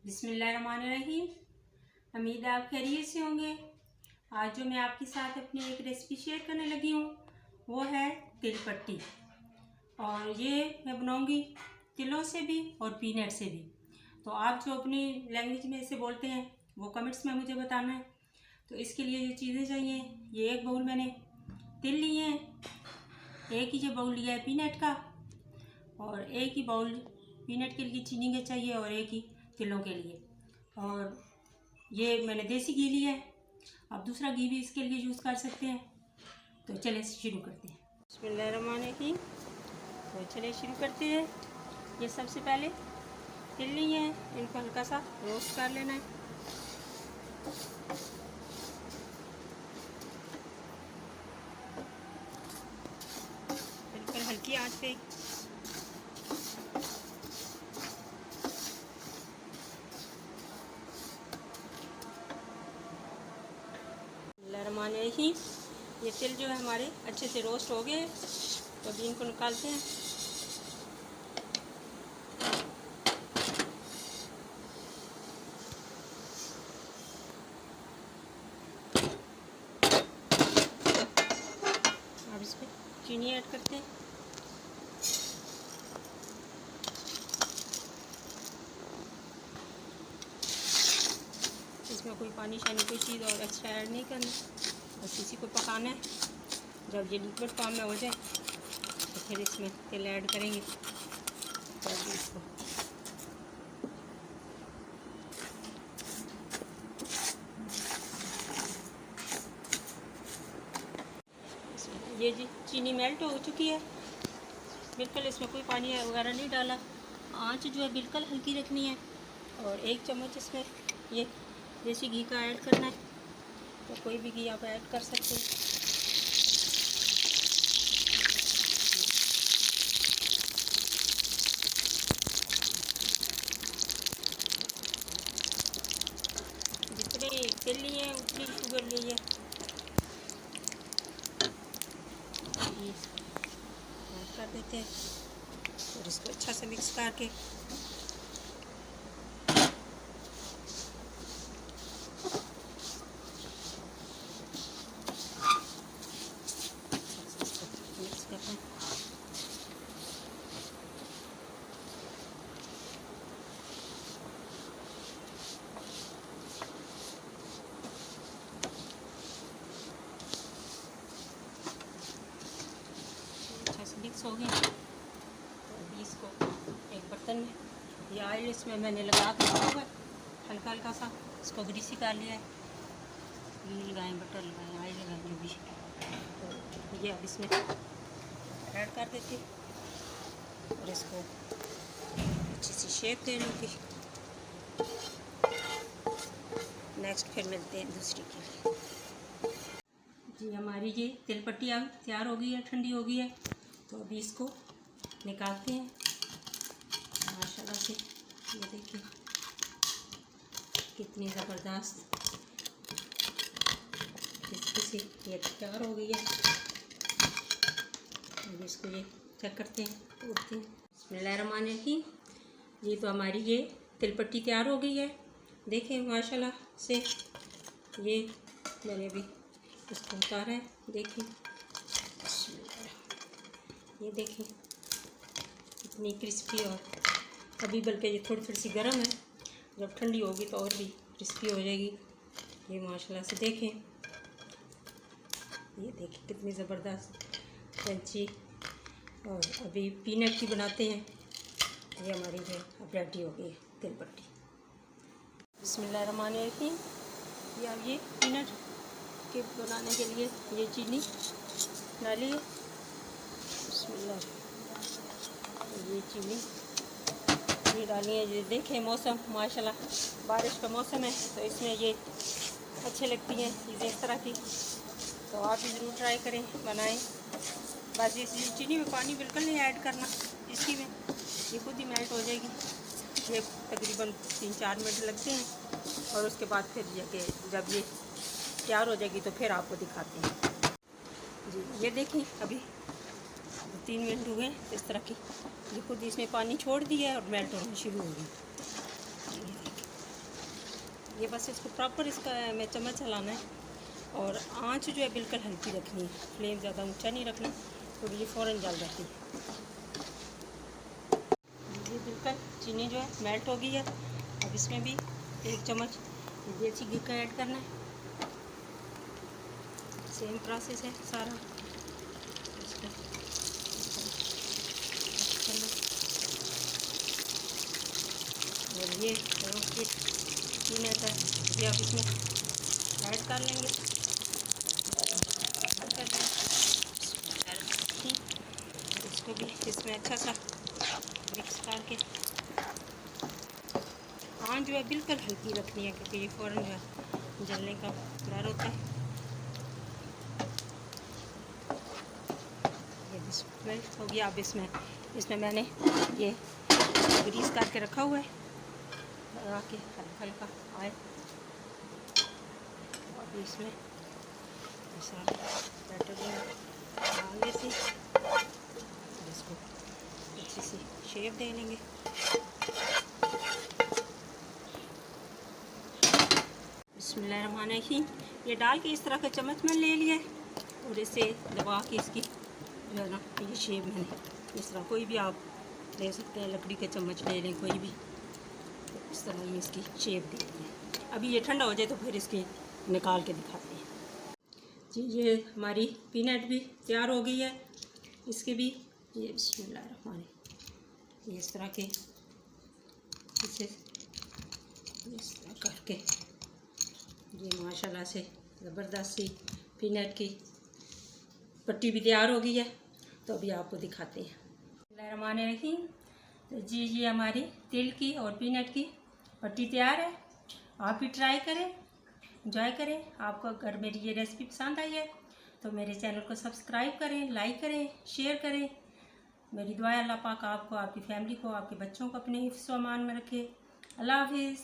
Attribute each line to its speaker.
Speaker 1: बिस्मिल्लाहिर्रहमानिर्रहीम। उम्मीद है आप खैरियत से होंगे। आज जो मैं आपके साथ अपनी एक रेसिपी शेयर करने लगी हूँ वो है तिल पट्टी, और ये मैं बनाऊँगी तिलों से भी और पीनट से भी। तो आप जो अपनी लैंग्वेज में इसे बोलते हैं वो कमेंट्स में मुझे बताना है। तो इसके लिए जो चीज़ें चाहिए, ये एक बाउल मैंने तिल लिए हैं, एक ही जो बाउल लिया है पीनट का, और एक ही बाउल पीनट के लिए चीनी का चाहिए और एक ही तिलों के लिए। और ये मैंने देसी घी लिया है, आप दूसरा घी भी इसके लिए यूज़ कर सकते हैं। तो चलिए शुरू करते हैं। बिस्मिल्लाहिर्रहमानिर्रहीम। तो चलिए शुरू करते हैं। ये सबसे पहले तिल लिए हैं, इनको हल्का सा रोस्ट कर लेना है। बिल्कुल हल्की आंच पे ही ये तिल जो है हमारे अच्छे से रोस्ट हो गए, तो अभी इनको निकालते हैं। अब इसमें चीनी ऐड करते हैं। इसमें कोई पानी शानी कोई चीज़ और एक्स्ट्रा ऐड नहीं करनी, बस इसी को पकाना है। जब ये लिक्विड फॉर्म में हो जाए तो फिर इसमें तिल ऐड करेंगे। तो इसको ये जी चीनी मेल्ट हो चुकी है बिल्कुल, इसमें कोई पानी वगैरह नहीं डाला। आंच जो है बिल्कुल हल्की रखनी है, और एक चम्मच इसमें ये देसी घी का ऐड करना है। तो कोई भी घी आप ऐड कर सकते हैं। जितने तिल लिए हैं उतनी शुगर लिए ऐड कर देते हैं, और इसको अच्छा से मिक्स करके मिक्स करते हैं। अच्छा से मिक्स हो गया। तो अभी इसको एक बर्तन में, ये ऑयल इसमें मैंने लगा के रखा हुआ है, हल्का हल्का सा इसको ग्रीसी कर लिया है। घी लगाएँ, बटर लगाएँ, ऑयल लगाएँ, जो भी। तो ये अब इसमें ऐड कर देते हैं, और इसको अच्छी सी शेप दे लूँगी। नेक्स्ट फिर मिलते हैं दूसरी के लिए। जी हमारी ये तिल पट्टी अब तैयार हो गई है, ठंडी हो गई है। तो अभी इसको निकालते हैं माशाल्लाह से। ये देखिए कितनी ज़बरदस्त से ये तैयार हो गई है। अभी इसको ये चेक करते हैं, तोड़ते हैं। बिस्मिल्लाहिर्रहमानिर्रहीम। ये तो हमारी ये तिल पट्टी तैयार हो गई है, देखें माशाल्लाह से। ये मैंने अभी इसको उतारा है, देखें। ये देखें कितनी क्रिस्पी, और अभी बल्कि ये थोड़ी थोड़ी सी गर्म है, जब ठंडी होगी तो और भी क्रिस्पी हो जाएगी। ये माशाल्लाह से देखें, ये देखें कितनी ज़बरदस्त क्रंची। और अभी पीनट की बनाते हैं। ये हमारी जो अब रेडी हो गई है तिल पट्टी। बिस्मिल्लाहिर्रहमानिर्रहीम। ये अब ये पीनट के बनाने के लिए ये चीनी डाली है। बिस्मिल्लाह, ये चीनी ये डाली है। ये देखें मौसम माशाल्लाह बारिश का मौसम है, तो इसमें ये अच्छे लगती हैं चीज़ें इस तरह की। तो आप भी ज़रूर ट्राई करें, बनाएं। बस इस चीनी में पानी बिल्कुल नहीं ऐड करना, इसी में ये खुद ही मेल्ट हो जाएगी। ये तकरीबन 3-4 मिनट लगते हैं, और उसके बाद फिर जब ये तैयार हो जाएगी तो फिर आपको दिखाते हैं। जी ये देखें अभी 3 मिनट हुए इस तरह की, ये खुद इसने पानी छोड़ दिया है और मेल्ट होना शुरू हो गई। ये बस इसको प्रॉपर इसका में चम्मच चलाना है और आंच जो है बिल्कुल हल्की रखनी है, फ्लेम ज़्यादा ऊंचा नहीं रखना, तो ये फ़ौरन जल जाती है। ये बिल्कुल चीनी जो है मेल्ट हो गई है। अब इसमें भी 1 चम्मच देसी घी का ऐड करना है। सेम प्रोसेस है सारा। और ये रोस्टेड पीनट है, ये आप इसमें ऐड कर लेंगे। इसको भी इसमें अच्छा सा मिक्स करके आंच जो है बिल्कुल हल्की रखनी है, क्योंकि ये फ़ौरन जो है जलने का डर होता है। ये मेल्ट हो गया। अब इसमें मैंने ये ग्रीस करके रखा हुआ है, लगा के हल्का हल्का आए। और इसमें सारा बैटर डाल देते, इसको अच्छी सी शेप दे लेंगे। बिस्मिल्लाहिर्रहमानिर्रहीम। ये डाल के इस तरह का चम्मच मैंने ले लिया है और इसे दबा के इसकी जो है ना ये शेप मैंने इस तरह, कोई भी आप ले सकते हैं, लकड़ी के चम्मच ले लें कोई भी, तो इस तरह ये इसकी शेप दे दें। अभी ये ठंडा हो जाए तो फिर इसकी निकाल के दिखाते हैं जी। ये हमारी पीनट भी तैयार हो गई है। इसके भी ये बिस्मिल्लाहिर्रहमानिर्रहीम, ये इस तरह के इसे इस तरह करके ये माशाल्लाह से ज़बरदस्त सी पीनट की पट्टी भी तैयार हो गई है। तो अभी आपको दिखाते हैं। बिस्मिल्लाहिर्रहमानिर्रहीम। तो जी ये हमारी तिल की और पीनट की पट्टी तैयार है। आप भी ट्राई करें, एंजॉय करें। आपको अगर मेरी ये रेसिपी पसंद आई है तो मेरे चैनल को सब्सक्राइब करें, लाइक करें, शेयर करें। मेरी दुआ है अल्लाह पाक आपको, आपकी फैमिली को, आपके बच्चों को अपने हिफ्ज़ व अमान में रखे। अल्लाह हाफिज़।